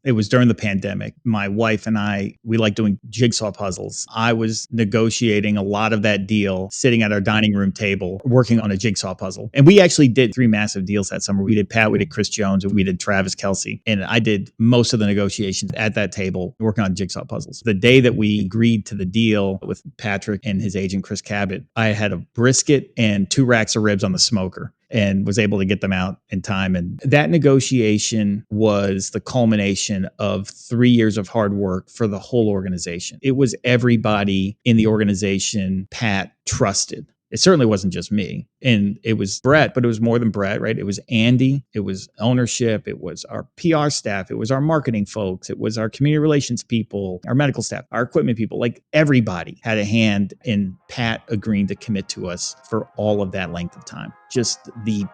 It was during the pandemic. My wife and I, we like doing jigsaw puzzles. I was negotiating a lot of that deal, sitting at our dining room table, working on a jigsaw puzzle. And we actually did 3 massive deals that summer. We did Pat, we did Chris Jones, and we did Travis Kelce. And I did most of the negotiations at that table, working on jigsaw puzzles. The day that we agreed to the deal with Patrick and his agent, Chris Cabot, I had a brisket and 2 racks of ribs on the smoker and was able to get them out in time. And that negotiation was the culmination of 3 years of hard work for the whole organization. It was everybody in the organization Pat trusted. It certainly wasn't just me. And it was Brett, but it was more than Brett, right? It was Andy. It was ownership. It was our PR staff. It was our marketing folks. It was our community relations people, our medical staff, our equipment people. Like everybody had a hand in Pat agreeing to commit to us for all of that length of time. Just the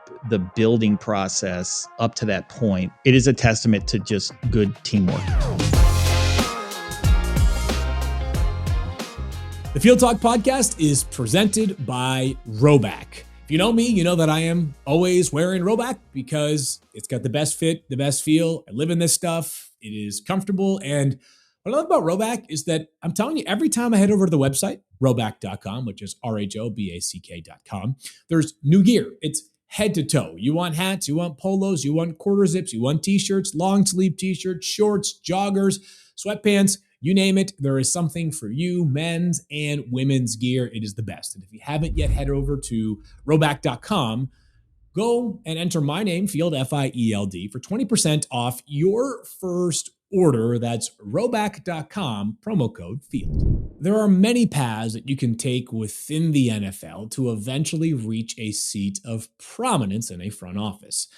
building process up to that point, it is a testament to just good teamwork. The Field Talk podcast is presented by Roback. If you know me, you know that I am always wearing Roback because it's got the best fit, the best feel. I live in this stuff. It is comfortable. And what I love about Roback is that I'm telling you, every time I head over to the website, roback.com, which is RHOBACK.com, there's new gear. It's head to toe. You want hats, you want polos, you want quarter zips, you want t-shirts, long sleeve t-shirts, shorts, joggers, sweatpants, you name it. There is something for you, men's and women's gear. It is the best. And if you haven't yet, head over to roback.com. Go and enter my name, Field, F-I-E-L-D, for 20% off your first order. That's roback.com, promo code FIELD. There are many paths that you can take within the NFL to eventually reach a seat of prominence in a front office.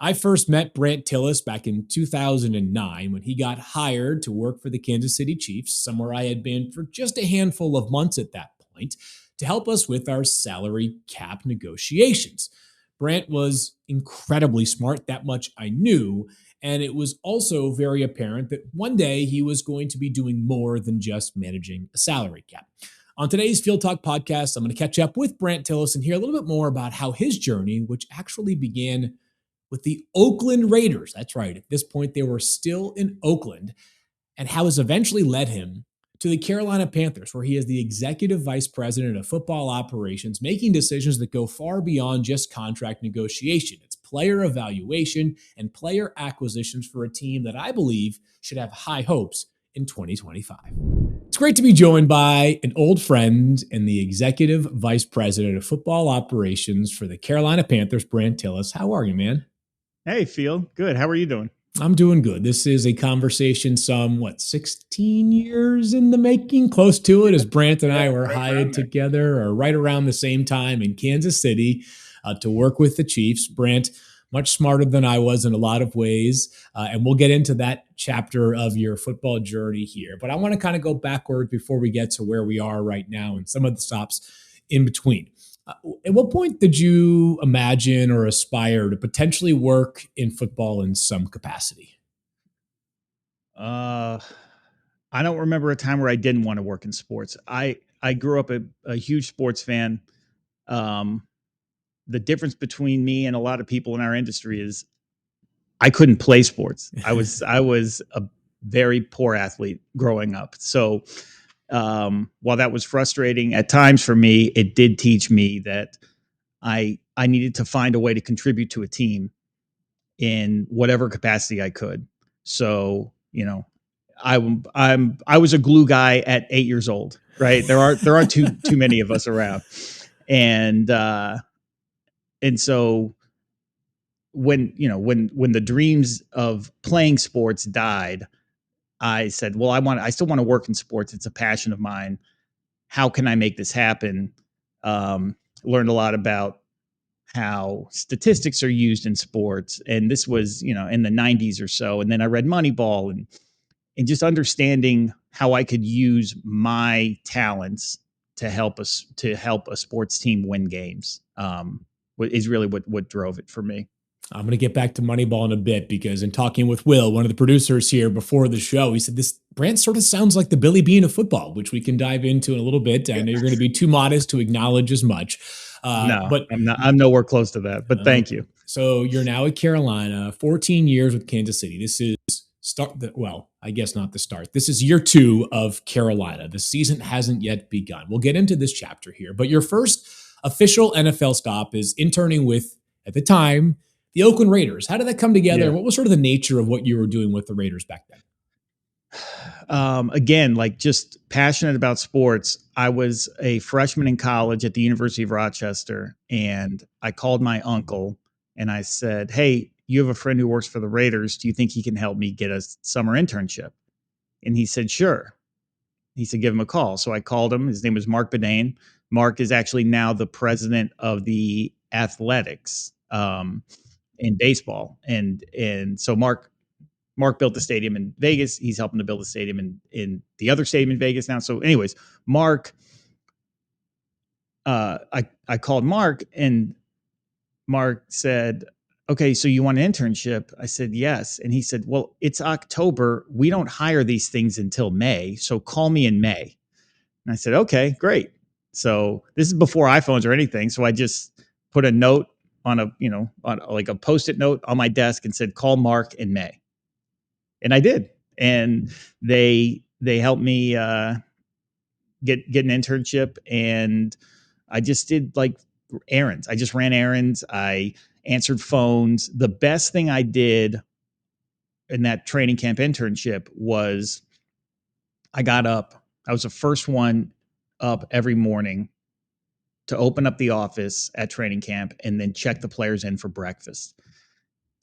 I first met Brandt Tilis back in 2009 when he got hired to work for the Kansas City Chiefs, somewhere I had been for just a handful of months at that point, to help us with our salary cap negotiations. Brandt was incredibly smart, that much I knew, and it was also very apparent that one day he was going to be doing more than just managing a salary cap. On today's Field Talk podcast, I'm going to catch up with Brandt Tilis and hear a little bit more about how his journey, which actually began with the Oakland Raiders, that's right, at this point they were still in Oakland, and how has eventually led him to the Carolina Panthers, where he is the executive vice president of football operations, making decisions that go far beyond just contract negotiation. It's player evaluation and player acquisitions for a team that I believe should have high hopes in 2025. It's great to be joined by an old friend and the executive vice president of football operations for the Carolina Panthers, Brandt Tilis. How are you, man? Hey, Phil. Good. How are you doing? I'm doing good. This is a conversation 16 years in the making, close to it, as Brandt and I were hired together or right around the same time in Kansas City to work with the Chiefs. Brandt, much smarter than I was in a lot of ways, and we'll get into that chapter of your football journey here. But I want to kind of go backward before we get to where we are right now and some of the stops in between. At what point did you imagine or aspire to potentially work in football in some capacity? I don't remember a time where I didn't want to work in sports. I grew up a huge sports fan. The difference between me and a lot of people in our industry is I couldn't play sports. I was a very poor athlete growing up. So while that was frustrating at times for me, it did teach me that I needed to find a way to contribute to a team in whatever capacity I could. So, I was a glue guy at 8 years old, right? There aren't too many of us around. And so when the dreams of playing sports died, I said, well, I still want to work in sports. It's a passion of mine. How can I make this happen? Learned a lot about how statistics are used in sports. And this was, in the 90s or so. And then I read Moneyball and just understanding how I could use my talents to help a sports team win games is really what drove it for me. I'm going to get back to Moneyball in a bit because in talking with Will, one of the producers here before the show, he said this Brandt sort of sounds like the Billy Bean of football, which we can dive into in a little bit. I know you're going to be too modest to acknowledge as much. No, but I'm nowhere close to that, but thank you. So you're now at Carolina, 14 years with Kansas City. This is I guess not the start. This is year 2 of Carolina. The season hasn't yet begun. We'll get into this chapter here, but your first official NFL stop is interning with, at the time, the Oakland Raiders. How did that come together? Yeah. And what was sort of the nature of what you were doing with the Raiders back then? Again, like just passionate about sports. I was a freshman in college at the University of Rochester, and I called my uncle and I said, "Hey, you have a friend who works for the Raiders. Do you think he can help me get a summer internship?" And he said, "Sure." He said, "Give him a call." So I called him. His name was Mark Bedane. Mark is actually now the president of the athletics in baseball, and so Mark built the stadium in Vegas. He's helping to build the stadium in the other stadium in Vegas now. So, anyways, Mark, I called Mark, and Mark said, "Okay, so you want an internship?" I said, "Yes." And he said, "Well, it's October. We don't hire these things until May. So call me in May." And I said, "Okay, great." So this is before iPhones or anything. So I just put a note on like a Post-it note on my desk and said, "Call Mark in May." And I did. And they helped me get an internship, and I just did like errands. I just ran errands. I answered phones. The best thing I did in that training camp internship was I got up. I was the first one up every morning to open up the office at training camp and then check the players in for breakfast.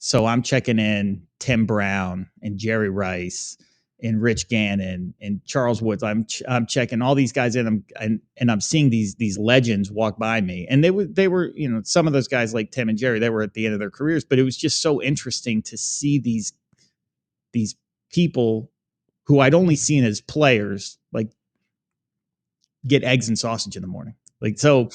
So I'm checking in Tim Brown and Jerry Rice and Rich Gannon and Charles Woods. I'm checking all these guys in, and I'm seeing these legends walk by me. And they were some of those guys like Tim and Jerry, they were at the end of their careers, but it was just so interesting to see these people who I'd only seen as players like get eggs and sausage in the morning. Like, so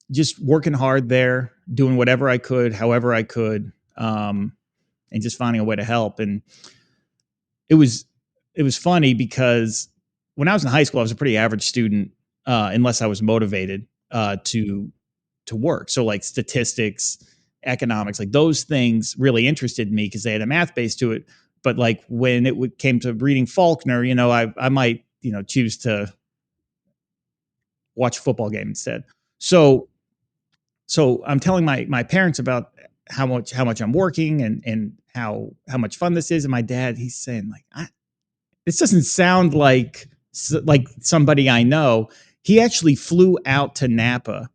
just working hard there, doing whatever I could, however I could, and just finding a way to help. And it was funny because when I was in high school, I was a pretty average student, unless I was motivated to work. So like statistics, economics, like those things really interested me because they had a math base to it. But like when it came to reading Faulkner, I might choose to watch a football game instead. So I'm telling my parents about how much I'm working and how much fun this is. And my dad, he's saying like, this doesn't sound like somebody I know. He actually flew out to Napa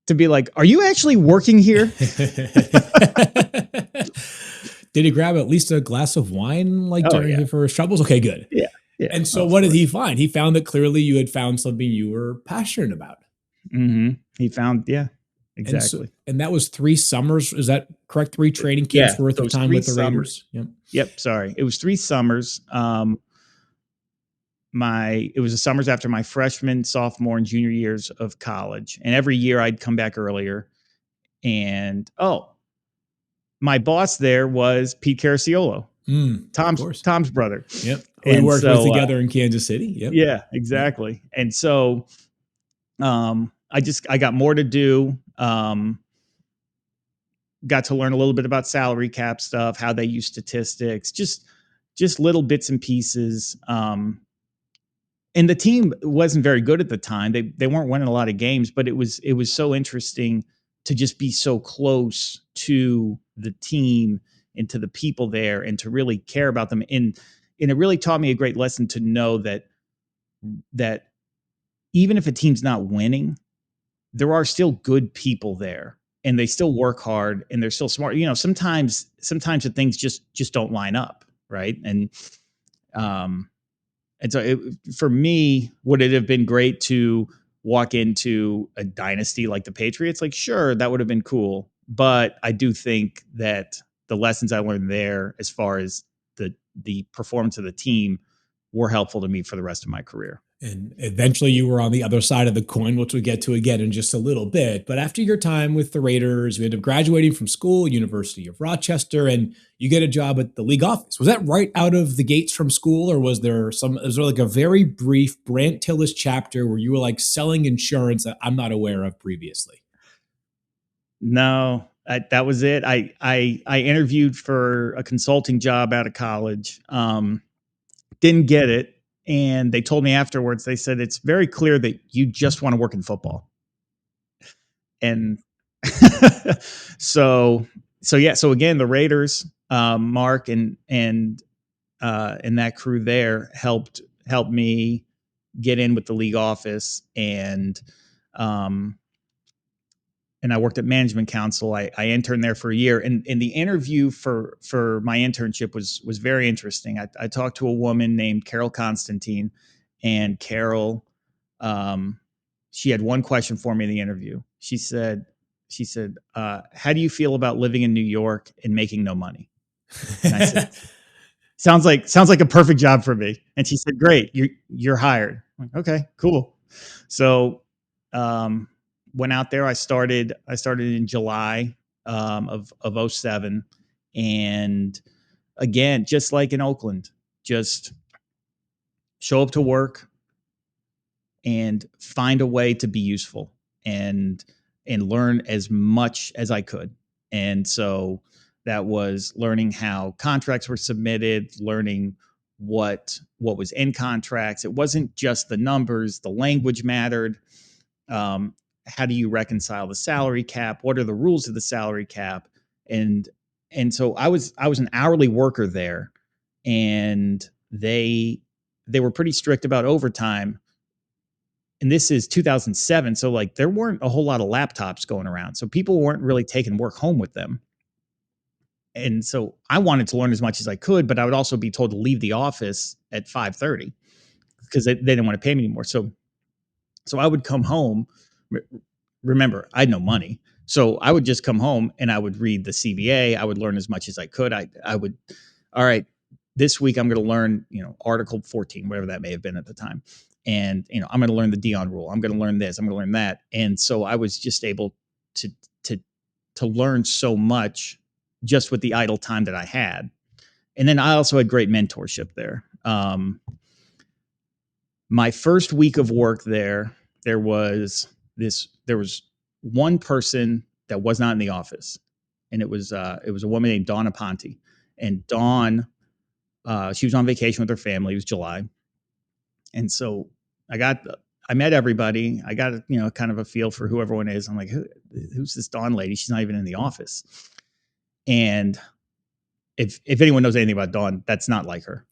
to be like, "Are you actually working here?" Did he grab at least a glass of wine during for his troubles? Okay, good. Yeah. And so what did he find? He found that clearly you had found something you were passionate about. Mm-hmm. He found, exactly. And that was 3 summers. Is that correct? 3 training camps worth of time with the Raiders? Yep. Sorry. It was 3 summers. It was the summers after my freshman, sophomore, and junior years of college. And every year I'd come back earlier. And my boss there was Pete Caracciolo, Tom's brother. Yep. We worked with together in Kansas City. Yep. Yeah, exactly. Yep. And so I got more to do. Got to learn a little bit about salary cap stuff, how they use statistics, just little bits and pieces. And the team wasn't very good at the time. They weren't winning a lot of games, but it was so interesting to just be so close to the team and to the people there and to really care about them. And it really taught me a great lesson to know that even if a team's not winning, there are still good people there and they still work hard and they're still smart. Sometimes the things just don't line up. Right. And so for me, would it have been great to walk into a dynasty like the Patriots? Like, sure, that would have been cool. But I do think that the lessons I learned there, as far as the performance of the team, were helpful to me for the rest of my career. And eventually you were on the other side of the coin, which we'll get to again in just a little bit. But after your time with the Raiders, you end up graduating from school, University of Rochester, and you get a job at the league office. Was that right out of the gates from school, or was there like a very brief Brandt Tilis chapter where you were like selling insurance that I'm not aware of previously? No, That was it. I interviewed for a consulting job out of college. Didn't get it. And they told me afterwards, they said, it's very clear that you just want to work in football. And so, yeah. So again, the Raiders, Mark and that crew there helped me get in with the league office. And I worked at Management Council. I interned there for a year, and the interview for my internship was very interesting. I talked to a woman named Carol Constantine, and Carol, she had one question for me in the interview. She said, "How do you feel about living in New York and making no money?" And I said, "Sounds like a perfect job for me." And she said, "Great, you're hired." I'm like, okay, cool. So, went out there. I started in July of 07, and again, just like in Oakland, just show up to work and find a way to be useful and learn as much as I could. And so that was learning how contracts were submitted, learning what was in contracts. It wasn't just the numbers, the language mattered. How do you reconcile the salary cap? What are the rules of the salary cap? And so I was an hourly worker there, and they were pretty strict about overtime. And this is 2007, so like there weren't a whole lot of laptops going around, so people weren't really taking work home with them. And so I wanted to learn as much as I could, but I would also be told to leave the office at 5:30 because they didn't want to pay me anymore. So I would come home. Remember, I had no money. So I would just come home and I would read the CBA. I would learn as much as I could. I would, all right, this week I'm going to learn, Article 14, whatever that may have been at the time. And, I'm going to learn the Dion rule. I'm going to learn this. I'm going to learn that. And so I was just able to learn so much just with the idle time that I had. And then I also had great mentorship there. My first week of work there was one person that was not in the office, and it was a woman named Dawn Aponte. And Dawn, she was on vacation with her family. It was July, and so I met everybody. I got kind of a feel for who everyone is. I'm like, who's this Dawn lady? She's not even in the office. And if anyone knows anything about Dawn, that's not like her.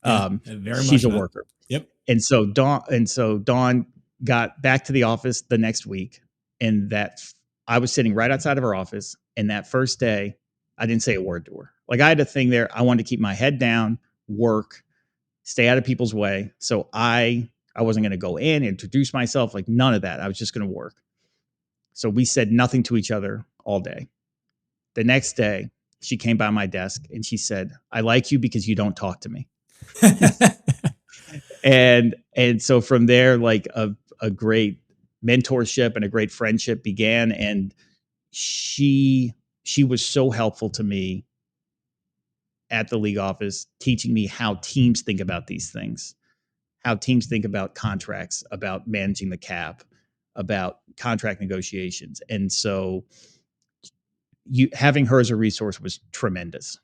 She's a worker. Yep. And so Dawn got back to the office the next week, and that I was sitting right outside of her office. And that first day, I didn't say a word to her. Like, I had a thing there. I wanted to keep my head down, work, stay out of people's way. So I wasn't going to go in, introduce myself, like none of that. I was just going to work. So we said nothing to each other all day. The next day, she came by my desk and she said, "I like you because you don't talk to me." And so from there, like a great mentorship and a great friendship began. And she was so helpful to me at the league office, teaching me how teams think about these things, how teams think about contracts, about managing the cap, about contract negotiations. And so having her as a resource was tremendous.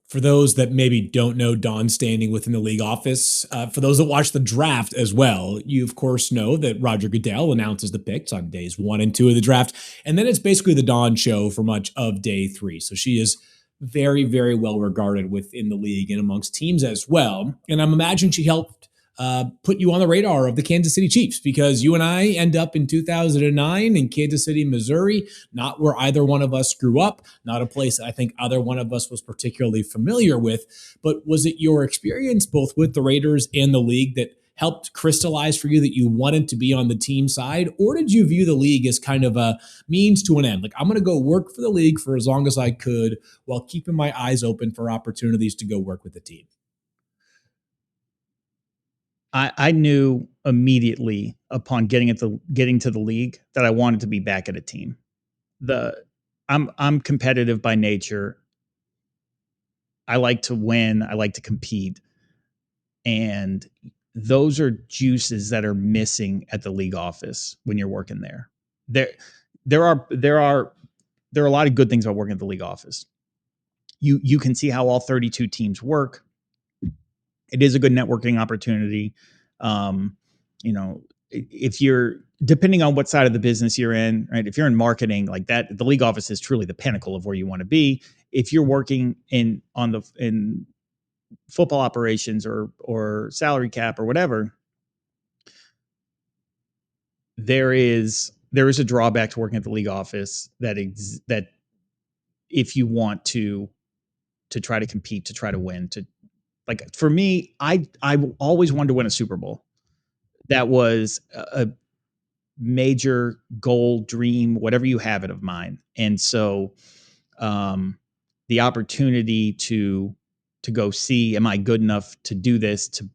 For those that maybe don't know Dawn's standing within the league office, for those that watch the draft as well, you of course know that Roger Goodell announces the picks on days 1 and 2 of the draft, and then it's basically the Dawn show for much of day 3. So she is very, very well regarded within the league and amongst teams as well. And I'm imagining she helped put you on the radar of the Kansas City Chiefs, because you and I end up in 2009 in Kansas City, Missouri, not where either one of us grew up, not a place I think either one of us was particularly familiar with. But was it your experience both with the Raiders and the league that helped crystallize for you that you wanted to be on the team side? Or did you view the league as kind of a means to an end? Like, I'm going to go work for the league for as long as I could while keeping my eyes open for opportunities to go work with the team. I knew immediately upon getting to the league that I wanted to be back at a team. I'm competitive by nature. I like to win. I like to compete. And those are juices that are missing at the league office when you're working there. There are there are a lot of good things about working at the league office. You can see how all 32 teams work. It is a good networking opportunity. Um, you know, if you're depending on what side of the business you're in, right? If you're in marketing, like that, the league office is truly the pinnacle of where you want to be. If you're working in football operations or salary cap or whatever, there is a drawback to working at the league office that if you want to try to compete, to try to win, to like for me, I always wanted to win a Super Bowl. That was a major goal, dream, whatever you have it of mine. And so the opportunity to go see, am I good enough to do this, to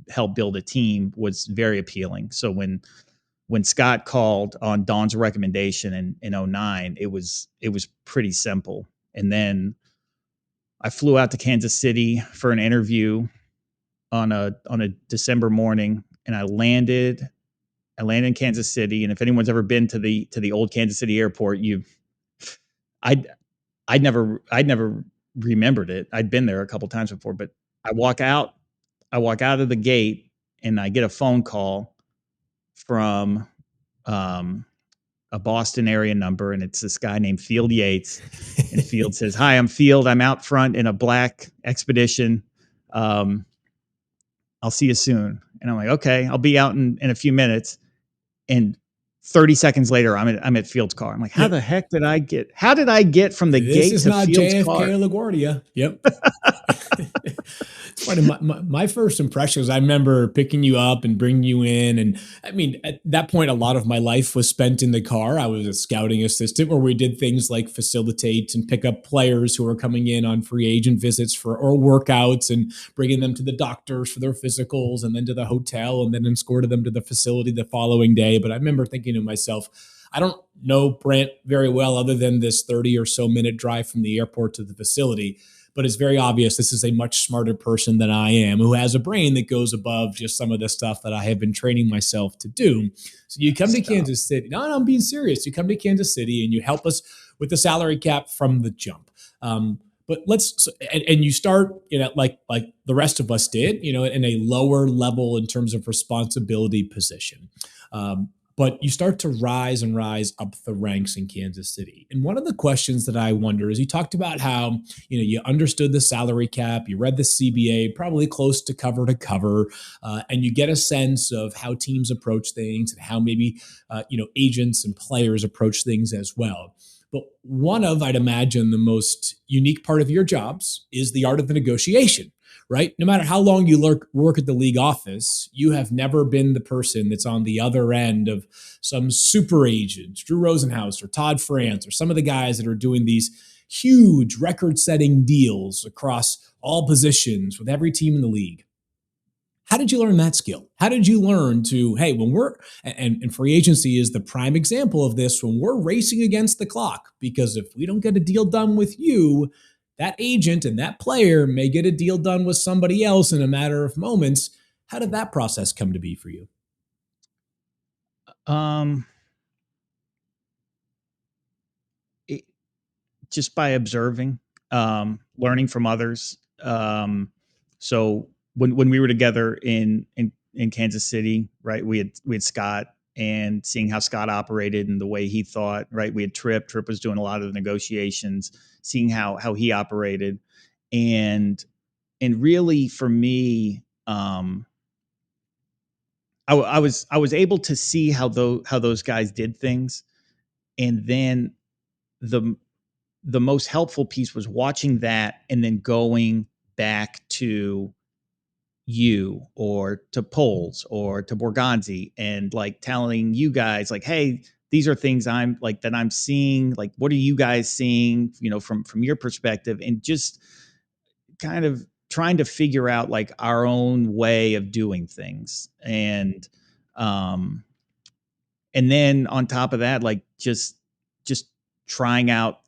help build a team, was very appealing. So when Scott called on Don's recommendation in 09, it was pretty simple. And then I flew out to Kansas City for an interview on a December morning, and I landed in Kansas City. And if anyone's ever been to the old Kansas City airport, I'd never remembered it. I'd been there a couple times before, but I walk out of the gate and I get a phone call from a Boston area number, and it's this guy named Field Yates. And Field says, "Hi, I'm Field. I'm out front in a black Expedition. I'll see you soon." And I'm like, "Okay, I'll be out in a few minutes." And 30 seconds later, I'm at Field's car. I'm like, how the heck did I get from the gate to Field's car? This is not JFK or LaGuardia. Yep. It's funny. My first impressions, I remember picking you up and bringing you in. And I mean, at that point, a lot of my life was spent in the car. I was a scouting assistant where we did things like facilitate and pick up players who were coming in on free agent visits or workouts, and bringing them to the doctors for their physicals, and then to the hotel, and then escorted them to the facility the following day. But I remember thinking to myself, I don't know Brandt very well other than this 30 or so minute drive from the airport to the facility. But it's very obvious this is a much smarter person than I am, who has a brain that goes above just some of the stuff that I have been training myself to do. So you come to Kansas City. No, I'm being serious. You come to Kansas City and you help us with the salary cap from the jump. But and you start, like the rest of us did, in a lower level in terms of responsibility position. But you start to rise up the ranks in Kansas City. And one of the questions that I wonder is, you talked about how, you understood the salary cap, you read the CBA, probably close to cover, and you get a sense of how teams approach things and how maybe, agents and players approach things as well. But one of, I'd imagine, the most unique part of your jobs is the art of the negotiation. Right? No matter how long you work at the league office, you have never been the person that's on the other end of some super agent, Drew Rosenhaus or Todd France, or some of the guys that are doing these huge record-setting deals across all positions with every team in the league. How did you learn that skill? How did you learn to, hey, when and free agency is the prime example of this, when we're racing against the clock, because if we don't get a deal done with you, that agent and that player may get a deal done with somebody else in a matter of moments. How did that process come to be for you? Just by observing, learning from others. So when we were together in Kansas City, right, we had Scott, and seeing how Scott operated and the way he thought, right? We had Tripp was doing a lot of the negotiations, seeing how he operated. And really for me, I was able to see how those guys did things. And then the most helpful piece was watching that and then going back to you or to Poles or to Borgonzi and like telling you guys like, hey, these are things I'm like that I'm seeing, like what are you guys seeing, from your perspective, and just kind of trying to figure out like our own way of doing things. And then on top of that, like just trying out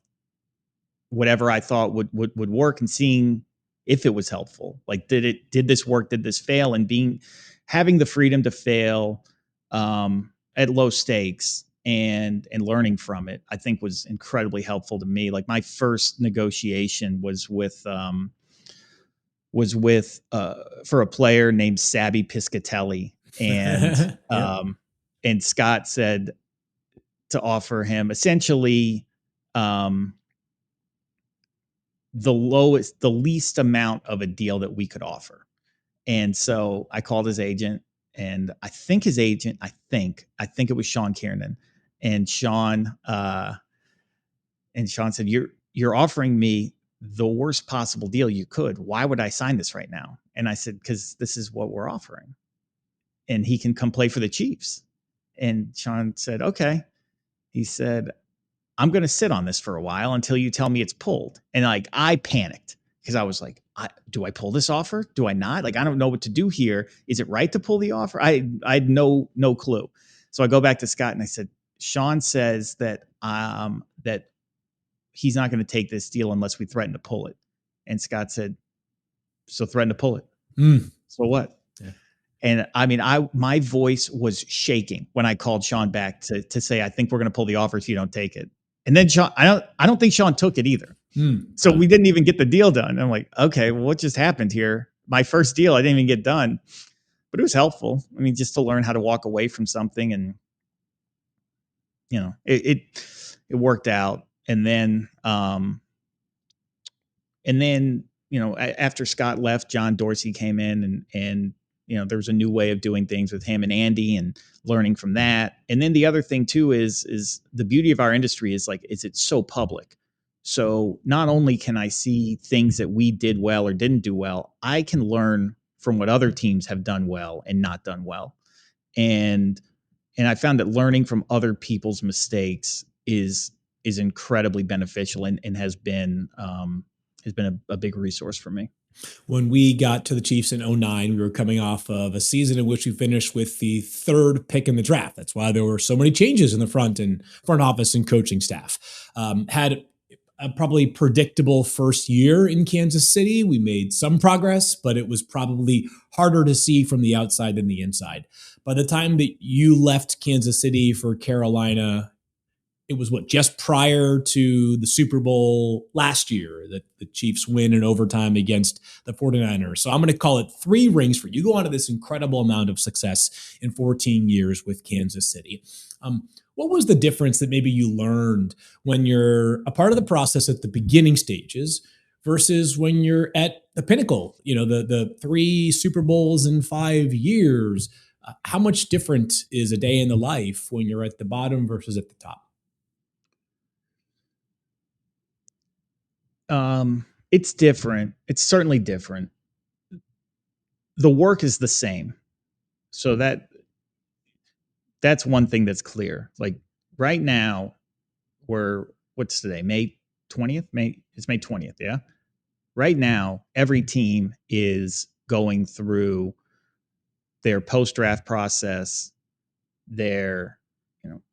whatever I thought would work and seeing if it was helpful. Like, did this work? Did this fail? And having the freedom to fail at low stakes and learning from it, I think was incredibly helpful to me. Like my first negotiation was with for a player named Sabby Piscatelli, Yep. and Scott said to offer him essentially um, the least amount of a deal that we could offer. And so I called his agent, and I think it was Sean Kiernan, and Sean said, "You're offering me the worst possible deal you could. Why would I sign this right now?" And I said, "Because this is what we're offering, and he can come play for the Chiefs." And Sean said, "Okay." He said, "I'm going to sit on this for a while until you tell me it's pulled." And like I panicked because I was like, "Do I pull this offer? Do I not? Like I don't know what to do here. Is it right to pull the offer?" I had no clue. So I go back to Scott and I said, "Sean says that he's not going to take this deal unless we threaten to pull it." And Scott said, "So threaten to pull it." So what? Yeah. And I mean, my voice was shaking when I called Sean back to say, "I think we're going to pull the offer if you don't take it." And then Sean, I don't think Sean took it either. So we didn't even get the deal done. And I'm like, okay, well, what just happened here? My first deal, I didn't even get done, but it was helpful. I mean, just to learn how to walk away from something, and it worked out. And then after Scott left, John Dorsey came in, and there was a new way of doing things with him and Andy, and learning from that. And then the other thing too is the beauty of our industry is it's so public. So not only can I see things that we did well or didn't do well, I can learn from what other teams have done well and not done well. And I found that learning from other people's mistakes is incredibly beneficial, and has been a big resource for me. When we got to the Chiefs in '09, we were coming off of a season in which we finished with the third pick in the draft. That's why there were so many changes in the front office and coaching staff. Had a probably predictable first year in Kansas City. We made some progress, but it was probably harder to see from the outside than the inside. By the time that you left Kansas City for Carolina, it was just prior to the Super Bowl last year that the Chiefs win in overtime against the 49ers. So I'm going to call it 3 rings for you. Go on to this incredible amount of success in 14 years with Kansas City. What was the difference that maybe you learned when you're a part of the process at the beginning stages versus when you're at the pinnacle? The 3 Super Bowls in 5 years. How much different is a day in the life when you're at the bottom versus at the top? It's different. It's certainly different. The work is the same. So that's one thing that's clear. Like right now, what's today? May 20th? It's May 20th, yeah. Right now, every team is going through their post-draft process, their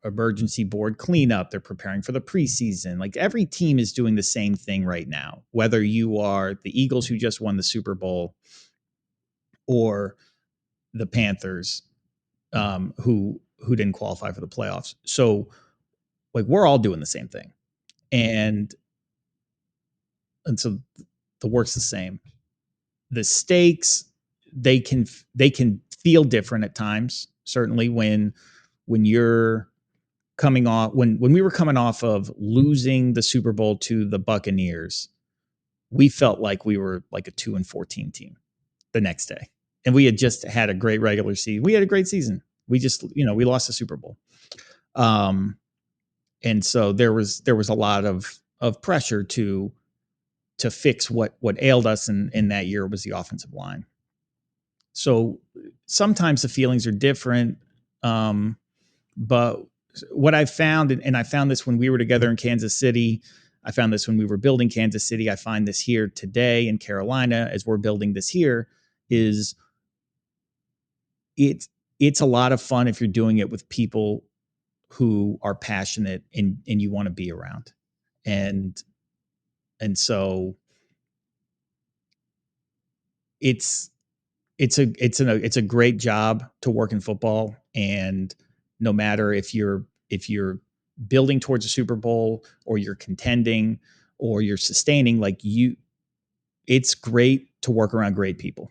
emergency board cleanup. They're preparing for the preseason. Like every team is doing the same thing right now, whether you are the Eagles who just won the Super Bowl or the Panthers who didn't qualify for the playoffs. So like we're all doing the same thing, and so the work's the same. The stakes, they can feel different at times. Certainly when you're coming off when we were coming off of losing the Super Bowl to the Buccaneers, we felt like we were like a 2-14 team the next day. And we had just had a great regular season. We had a great season. We just, we lost the Super Bowl. And so there was a lot of pressure to fix what ailed us in that year was the offensive line. So sometimes the feelings are different. But what I found, and I found this when we were together in Kansas City, I found this when we were building Kansas City, I find this here today in Carolina as we're building this here, is it's a lot of fun if you're doing it with people who are passionate and you want to be around. And so it's a great job to work in football. And no matter if you're if you're building towards a Super Bowl or you're contending or you're sustaining, like it's great to work around great people.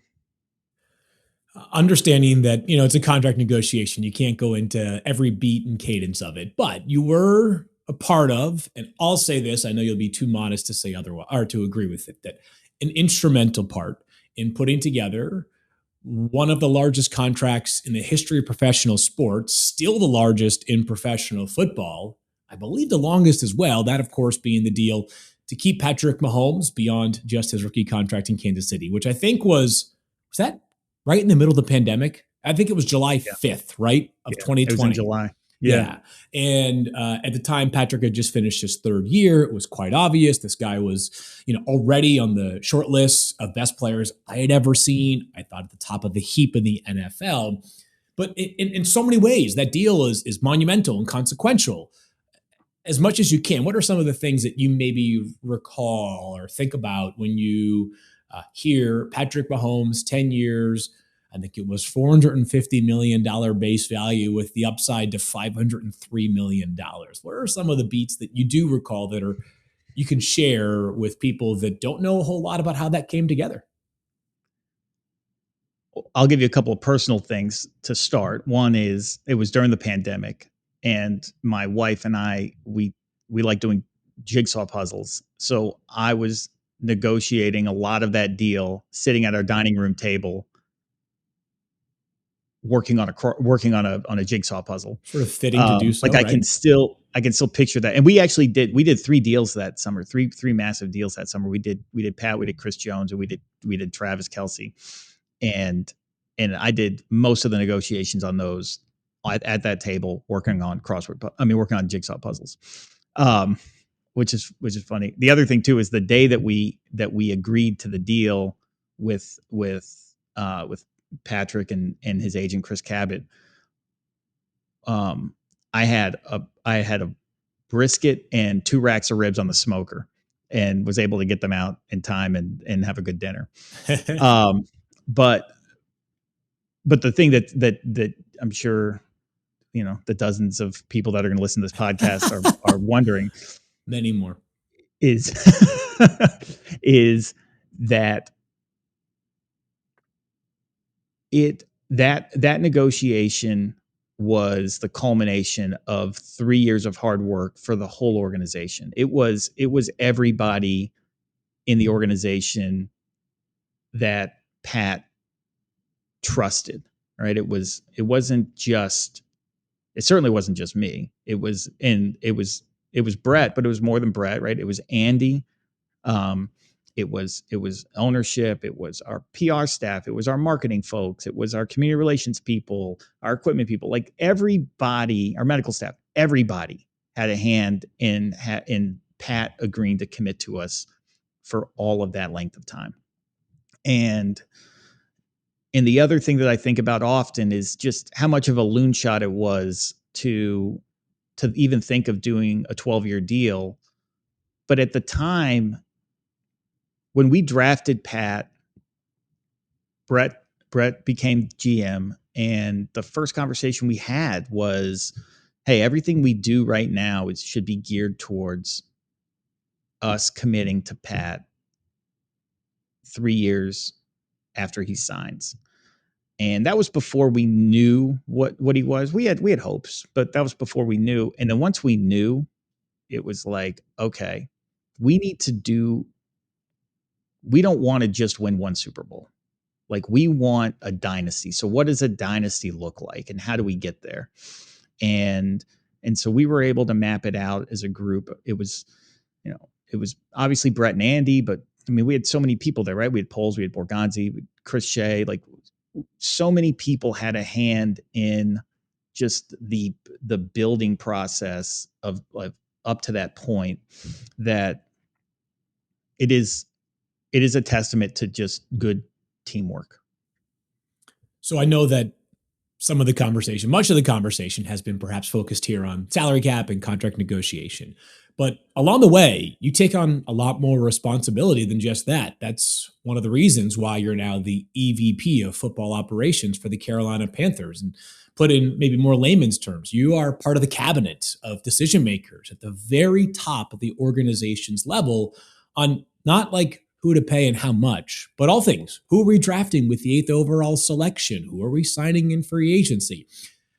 Understanding that, it's a contract negotiation. You can't go into every beat and cadence of it, but you were a part of, and I'll say this, I know you'll be too modest to say otherwise or to agree with it, that an instrumental part in putting together one of the largest contracts in the history of professional sports, still the largest in professional football, I believe the longest as well. That, of course, being the deal to keep Patrick Mahomes beyond just his rookie contract in Kansas City, which I think was that right in the middle of the pandemic? I think it was July 5th, right, of 2020. It was in July. Yeah. And at the time, Patrick had just finished his third year. It was quite obvious. This guy was, already on the short list of best players I had ever seen. I thought at the top of the heap in the NFL. But in so many ways, that deal is monumental and consequential. As much as you can, what are some of the things that you maybe recall or think about when you hear Patrick Mahomes, 10 years, I think it was $450 million base value with the upside to $503 million. What are some of the beats that you do recall that you can share with people that don't know a whole lot about how that came together? I'll give you a couple of personal things to start. One is it was during the pandemic, and my wife and I, we like doing jigsaw puzzles. So I was negotiating a lot of that deal, sitting at our dining room table, working on a jigsaw puzzle. Sort of fitting to do so. Like I can still picture that. And we did 3 deals that summer, three massive deals that summer. We did Pat, we did Chris Jones, and we did Travis Kelce. And I did most of the negotiations on those at that table, working on jigsaw puzzles, which is funny. The other thing too is the day that we agreed to the deal with Patrick and his agent Chris Cabot. I had a brisket and 2 racks of ribs on the smoker, and was able to get them out in time and have a good dinner. But the thing that I'm sure, the dozens of people that are going to listen to this podcast are wondering, many more, is that that negotiation was the culmination of 3 years of hard work for the whole organization. It was everybody in the organization that Pat trusted, right? It certainly wasn't just me. It was Brett, but it was more than Brett, right? It was Andy. It was ownership. It was our PR staff. It was our marketing folks. It was our community relations people, our equipment people, like everybody, our medical staff, everybody had a hand in Pat agreeing to commit to us for all of that length of time. And the other thing that I think about often is just how much of a loon shot it was to even think of doing a 12-year deal. But at the time, when we drafted Pat, Brett became GM, and the first conversation we had was, hey, everything we do right now should be geared towards us committing to Pat 3 years after he signs. And that was before we knew what he was. We had hopes, but that was before we knew. And then once we knew, it was like, okay, we don't want to just win one Super Bowl. Like, we want a dynasty. So what does a dynasty look like, and how do we get there? And so we were able to map it out as a group. It was obviously Brett and Andy, but I mean, we had so many people there, right? We had Poles, we had Borgonzi, we had Chris Shea, like so many people had a hand in just the building process of up to that point, that it is a testament to just good teamwork. So I know that much of the conversation has been perhaps focused here on salary cap and contract negotiation. But along the way, you take on a lot more responsibility than just that. That's one of the reasons why you're now the EVP of football operations for the Carolina Panthers. And put in maybe more layman's terms, you are part of the cabinet of decision makers at the very top of the organization's level on not like who to pay and how much, but all things. Who are we drafting with the eighth overall selection? Who are we signing in free agency?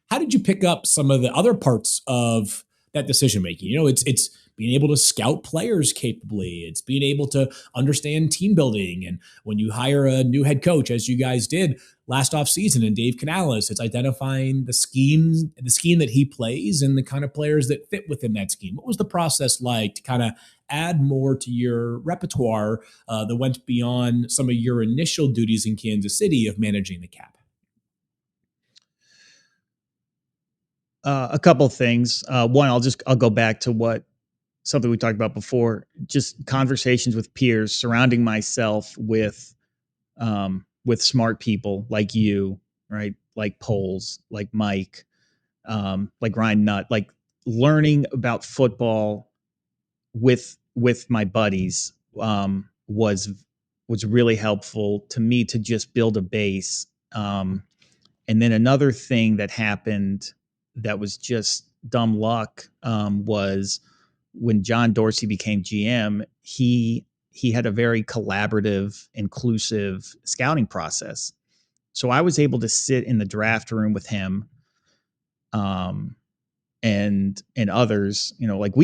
How did you pick up some of the other parts of that decision making? It's being able to scout players capably. It's being able to understand team building. And when you hire a new head coach, as you guys did last offseason, and Dave Canales, it's identifying the scheme that he plays and the kind of players that fit within that scheme. What was the process like to kind of add more to your repertoire that went beyond some of your initial duties in Kansas City of managing the cap? A couple things. One, I'll go back to something we talked about before. Just conversations with peers, surrounding myself with smart people like you, right? Like Poles, like Mike, like Ryan Nutt, like learning about football with my buddies was really helpful to me to just build a base. And then another thing that happened that was just dumb luck was when John Dorsey became GM. He had a very collaborative, inclusive scouting process. So I was able to sit in the draft room with him, and others. Like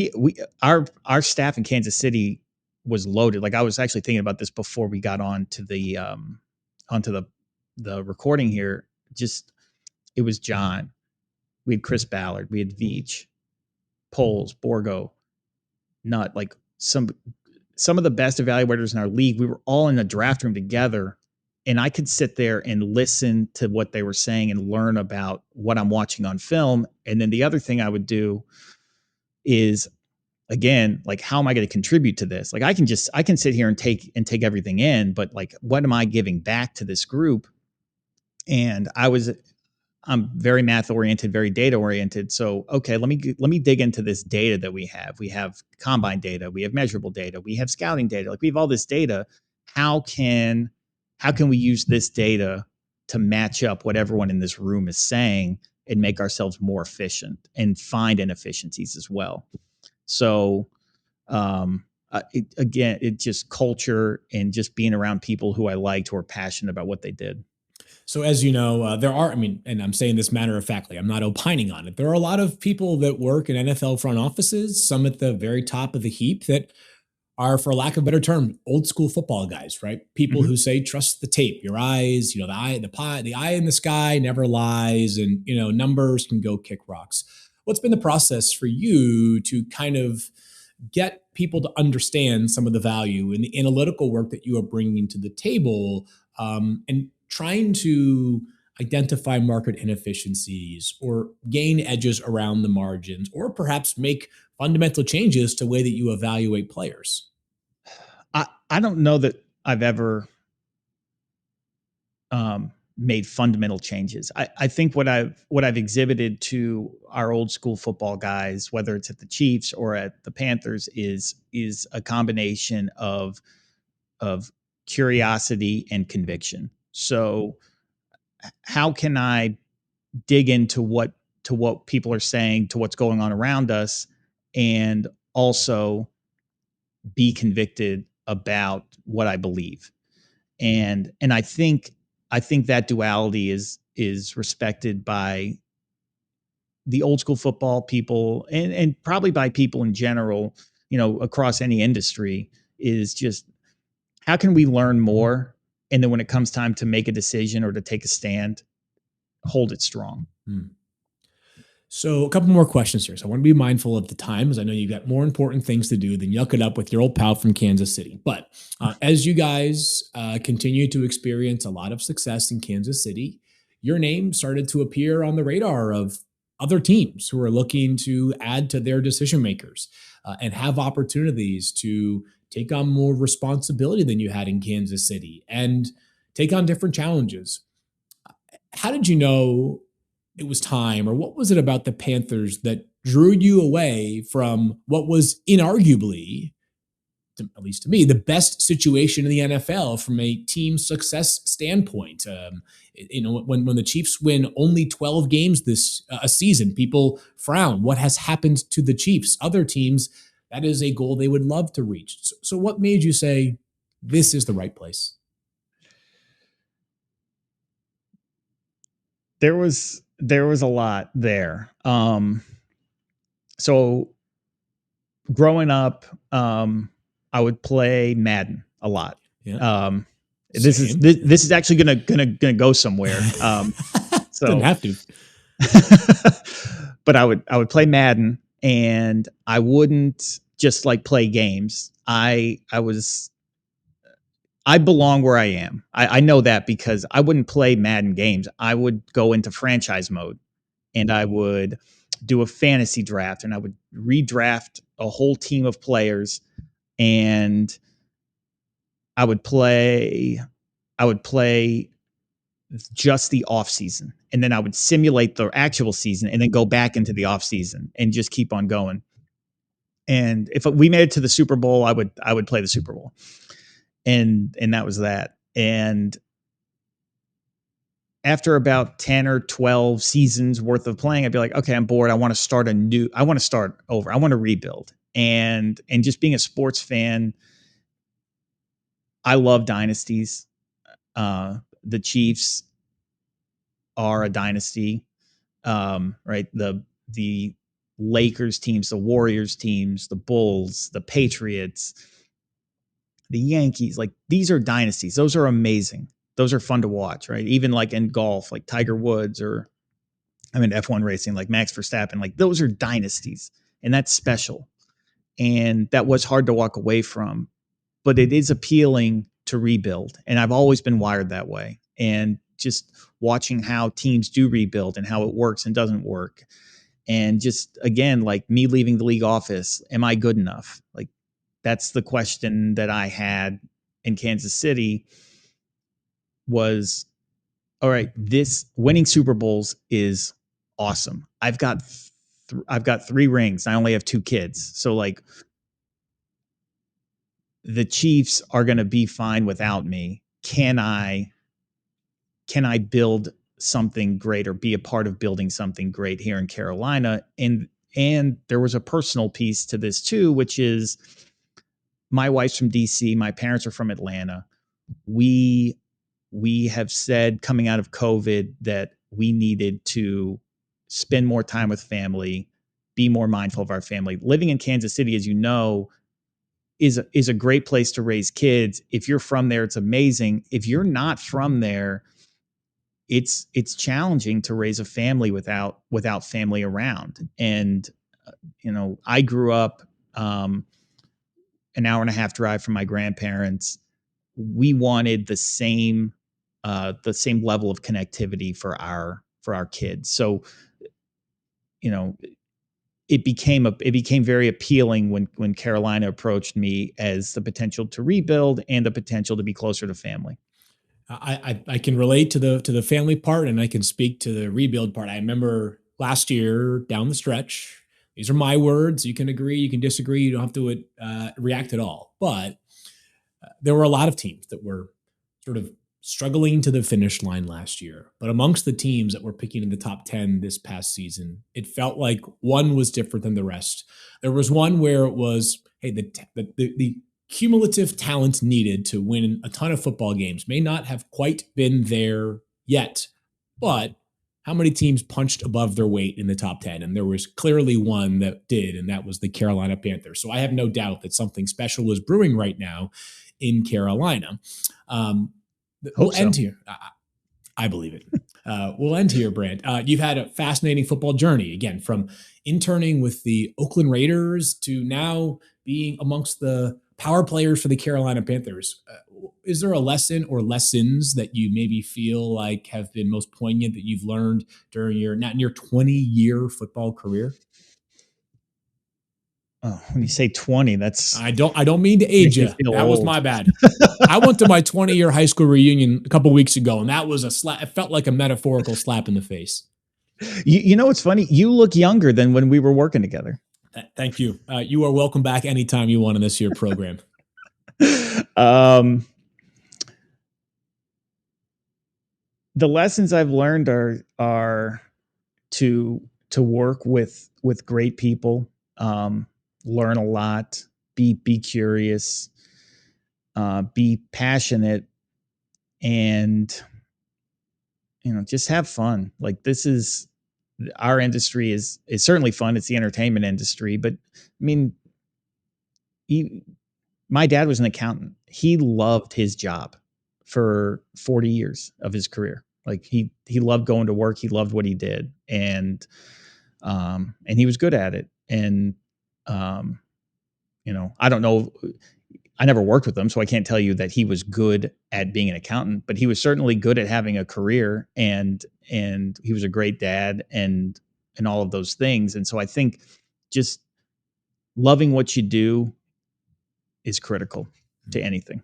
our staff in Kansas City was loaded. Like I was actually thinking about this before we got onto the recording here. Just it was John. We had Chris Ballard. We had Veach, Poles, Borgo, Nutt. Like some of the best evaluators in our league. We were all in a draft room together, and I could sit there and listen to what they were saying and learn about what I'm watching on film. And then the other thing I would do is, again, like, how am I going to contribute to this? Like I can sit here and take everything in, but like, what am I giving back to this group? And I'm very math oriented, very data oriented. So, okay, let me dig into this data that we have. We have combine data, we have measurable data, we have scouting data. Like we have all this data. How can we use this data to match up what everyone in this room is saying and make ourselves more efficient and find inefficiencies as well? So, it just culture and just being around people who I liked, who are passionate about what they did. So, as you know, and I'm saying this matter of factly, I'm not opining on it. There are a lot of people that work in NFL front offices, some at the very top of the heap, that are, for lack of a better term, old school football guys, right? People who say, trust the tape, your eyes, the eye in the sky never lies, and, numbers can go kick rocks. What's been the process for you to kind of get people to understand some of the value in the analytical work that you are bringing to the table, and trying to identify market inefficiencies or gain edges around the margins, or perhaps make fundamental changes to the way that you evaluate players? I don't know that I've ever made fundamental changes. I think what I've exhibited to our old school football guys, whether it's at the Chiefs or at the Panthers, is a combination of curiosity and conviction. So how can I dig into what people are saying, to what's going on around us, and also be convicted about what I believe? And I think that duality is respected by the old school football people, and probably by people in general, across any industry. Is just, how can we learn more? And then when it comes time to make a decision or to take a stand, hold it strong. So, a couple more questions here. So, I want to be mindful of the time, as I know you've got more important things to do than yuck it up with your old pal from Kansas City. But as you guys continue to experience a lot of success in Kansas City, your name started to appear on the radar of other teams who are looking to add to their decision makers and have opportunities to take on more responsibility than you had in Kansas City and take on different challenges. How did you know it was time, or what was it about the Panthers that drew you away from what was inarguably, at least to me, the best situation in the NFL from a team success standpoint. When the Chiefs win only 12 games this a season, people frown. What has happened to the Chiefs? Other teams, that is a goal they would love to reach. So what made you say this is the right place? There was a lot there. So growing up, I would play Madden a lot. Yeah. This is actually gonna go somewhere. So didn't have to. But I would play Madden, and I wouldn't just like play games. I belong where I am. I know that because I wouldn't play Madden games. I would go into franchise mode, and I would do a fantasy draft, and I would redraft a whole team of players, and I would play just the off season, and then I would simulate the actual season and then go back into the off season and just keep on going. And if we made it to the Super Bowl, I would play the Super Bowl. And that was that. And after about 10 or 12 seasons worth of playing, I'd be like, okay, I'm bored. I want to start over. I want to rebuild. And just being a sports fan, I love dynasties. The Chiefs are a dynasty, right? The Lakers teams, the Warriors teams, the Bulls, the Patriots, the Yankees, like these are dynasties. Those are amazing. Those are fun to watch, right? Even like in golf, like Tiger Woods, or F1 racing, like Max Verstappen, like those are dynasties, and that's special. And that was hard to walk away from, but it is appealing to rebuild. And I've always been wired that way. And just watching how teams do rebuild and how it works and doesn't work. And just, again, like me leaving the league office, am I good enough? Like, that's the question that I had in Kansas City was, all right, this winning Super Bowls is awesome. I've got 3 rings. I only have 2 kids. So like the Chiefs are going to be fine without me. Can I build something great or be a part of building something great here in Carolina? And there was a personal piece to this too, which is my wife's from DC. My parents are from Atlanta. We have said coming out of COVID that we needed to spend more time with family, be more mindful of our family. Living in Kansas City, as you know, is a great place to raise kids. If you're from there, it's amazing. If you're not from there, it's challenging to raise a family without family around. And I grew up an hour and a half drive from my grandparents. We wanted the same level of connectivity for our kids. So, it became very appealing when Carolina approached me as the potential to rebuild and the potential to be closer to family. I can relate to the family part, and I can speak to the rebuild part. I remember last year down the stretch. These are my words. You can agree, you can disagree. You don't have to react at all. But there were a lot of teams that were sort of struggling to the finish line last year. But amongst the teams that were picking in the top 10 this past season, it felt like one was different than the rest. There was one where it was, hey, the cumulative talent needed to win a ton of football games may not have quite been there yet, but how many teams punched above their weight in the top 10? And there was clearly one that did, and that was the Carolina Panthers. So I have no doubt that something special is brewing right now in Carolina. We'll end here. I believe it. We'll end here, Brandt. You've had a fascinating football journey, again, from interning with the Oakland Raiders to now being amongst the power players for the Carolina Panthers. Is there a lesson or lessons that you maybe feel like have been most poignant that you've learned during your 20-year football career? Oh, when you say 20, that's I don't mean to age you. That was my bad. I went to my 20-year high school reunion a couple weeks ago, and that was a slap. It felt like a metaphorical slap in the face. You know, what's funny? You look younger than when we were working together. Thank you. You are welcome back anytime you want in this year program. The lessons I've learned are to work with great people, learn a lot, be curious, be passionate, and just have fun. Like, this is our industry is certainly fun. It's the entertainment industry, but I mean, my dad was an accountant. He loved his job for 40 years of his career. Like, he loved going to work. He loved what he did. And he was good at it. And, I don't know, I never worked with him, so I can't tell you that he was good at being an accountant, but he was certainly good at having a career, and he was a great dad and all of those things. And so I think just loving what you do is critical to anything.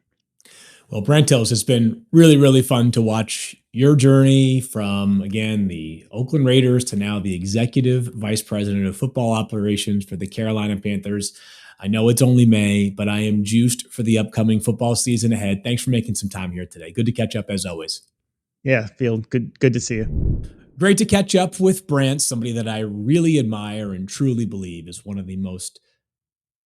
Well, Brandt Tilis, it's been really, really fun to watch your journey from, again, the Oakland Raiders to now the executive vice president of football operations for the Carolina Panthers. I know it's only May, but I am juiced for the upcoming football season ahead. Thanks for making some time here today. Good to catch up as always. Yeah, Phil, good to see you. Great to catch up with Brandt, somebody that I really admire and truly believe is one of the most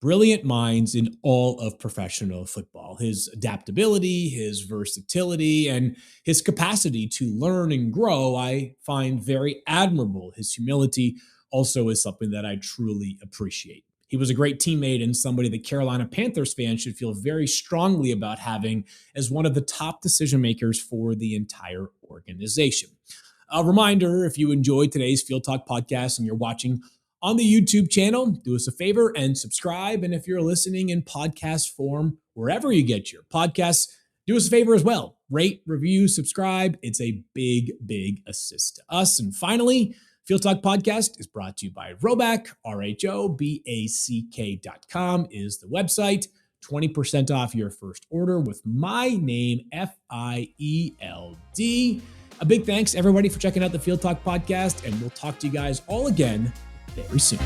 brilliant minds in all of professional football. His adaptability, his versatility, and his capacity to learn and grow, I find very admirable. His humility also is something that I truly appreciate. He was a great teammate and somebody that Carolina Panthers fans should feel very strongly about having as one of the top decision makers for the entire organization. A reminder, if you enjoyed today's Field Talk podcast and you're watching on the YouTube channel, do us a favor and subscribe. And if you're listening in podcast form, wherever you get your podcasts, do us a favor as well. Rate, review, subscribe. It's a big, big assist to us. And finally, Field Talk Podcast is brought to you by Roback, RHOBACK.com is the website. 20% off your first order with my name, FIELD. A big thanks, everybody, for checking out the Field Talk Podcast, and we'll talk to you guys all again very soon.